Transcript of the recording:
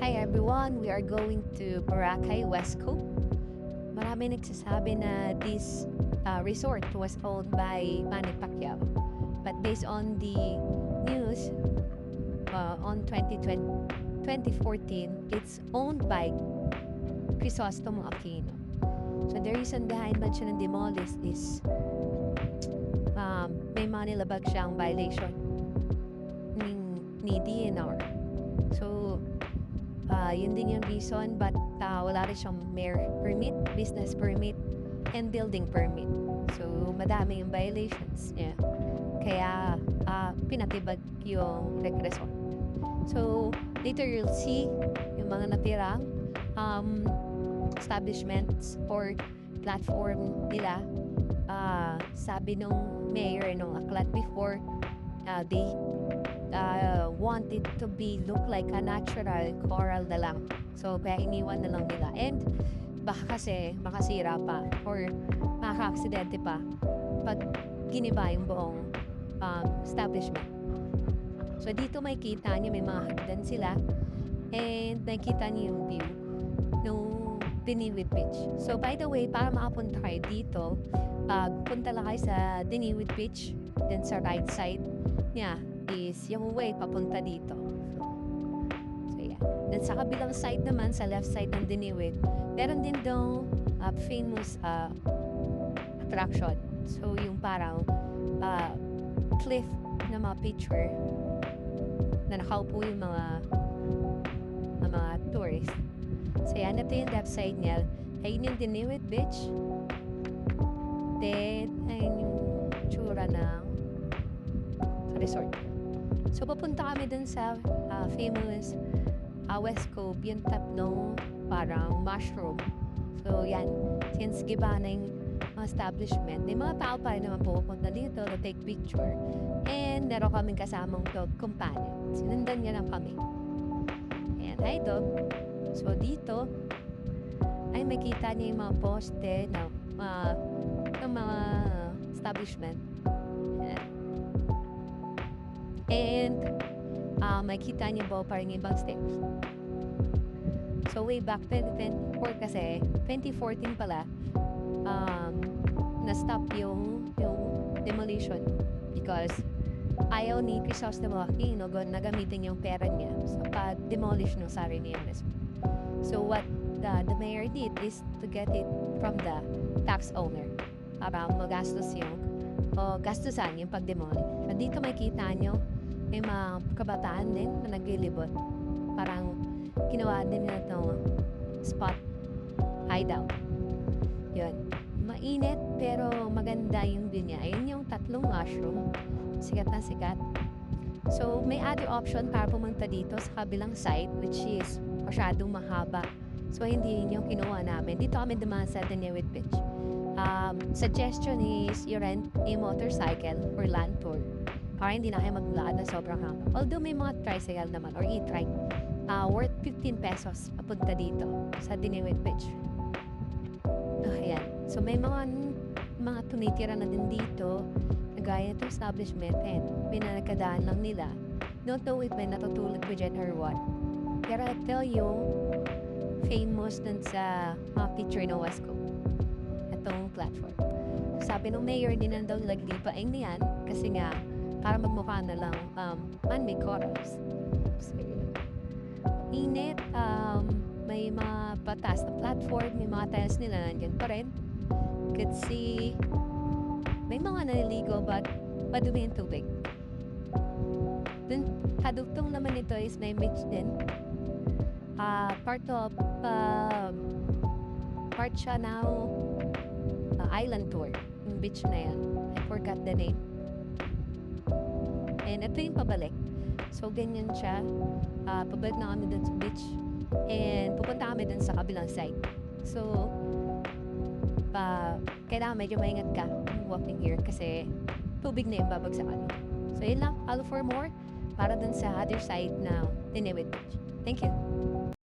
Hi everyone, we are going to Boracay, West Coast. Marami nagsasabi na this resort was owned by Manny Pacquiao. But based on the news on 2014, it's owned by Crisostomo Aquino. So the reason behind ba siya ng demolish is may mga nilabag siyang violation ni DNR. So, yun din yung reason but wala rin siyang mayor permit, business permit, and building permit. So, madami yung violations niya. Kaya, pinatibag yung resort. So, later you'll see yung mga natirang establishments or platform nila. Sabi nung mayor nung aklat before, they wanted to look like a natural coral na lang. So, kaya iniwan na lang nila. And, baka kasi makasira pa or makaka-aksidente pa pag giniba yung buong establishment. So, dito may kita niyo, may mga hagdan sila and nakita niyo yung view ng Diniwid Beach. So, by the way, para makapunta kayo dito, punta lang kayo sa Diniwid Beach, then sa right side niya is yung way papunta dito. So, yeah. Then sa kabilang side naman, sa left side ng Diniwid, meron din daw famous attraction. So, yung parang cliff na mga picture na nakaupo yung mga tourists. So, yan. Ito yung left side niya. Ayun yung Diniwid Beach. Then, ayun yung tsura ng resort. So, papunta kami dun sa famous West Cove, yung tapno parang mushroom. So, yan. Since giba na yung establishment, may mga tao pa rin naman pupunta dito to take picture. And meron kaming kasamang dog companion. Sinundan niya lang kami. Ayan, hi dog. So, dito, ay makita niya yung mga poste ng mga establishment. Ayan. And makita niyo ba parang ibang steps. So, way back 2024 kasi, 2014 pala, na-stop yung demolition because ayaw ni Crisostomo Aquino na gamitin yung pera niya sa pag-demolish ng sarili niyang resort. So, what the mayor did is to get it from the tax owner para magastos gastusan yung pag-demolish. So, dito makita nyo may mga kabataan din na naglilibot. Parang ginawa din nila itong spot hideout. Yun. Mainit pero maganda yung view niya. Ayun yung tatlong mushroom. Sikat na sikat. So, may other option para pumunta dito sa kabilang side which is masyadong mahaba. So, hindi yun yung kinuha namin. Dito kami dumaan sa Diniwid Beach. Suggestion is you rent a motorcycle or land tour para hindi na kayo maglakad na sobrang haba. Although may mga tricycle naman or e-trike worth 15 pesos papunta dito sa Diniwid Beach. Ayan. So, may mga tumitira na din dito na gaya ng establishment and pinagkadaan lang nila. Don't know if may natutulog ko dyan or what. Pero I tell you, famous dun sa mga picture ng West Coast. Itong platform. Sabi ng mayor, din na daw naglipain niyan kasi nga para magmukha na lang man-made corals. So, init, may mga patas na platform, may mga tiles nila nandiyan pa rin. Could see may mga naliligo but madumi yung tubig. Dun, kadugtong naman ito is may beach din. Part siya now island tour. Yung beach na yan. I forgot the name. And ito yung pabalik. So, ganyan siya. Pabalik na kami dun sa beach. And pupunta kami dun sa kabilang side. So, kailangan medyo maingat ka walking here kasi tubig na yung babagsakan. So, yun lang. Follow for more para dun sa other side na Diniwid Beach. Thank you.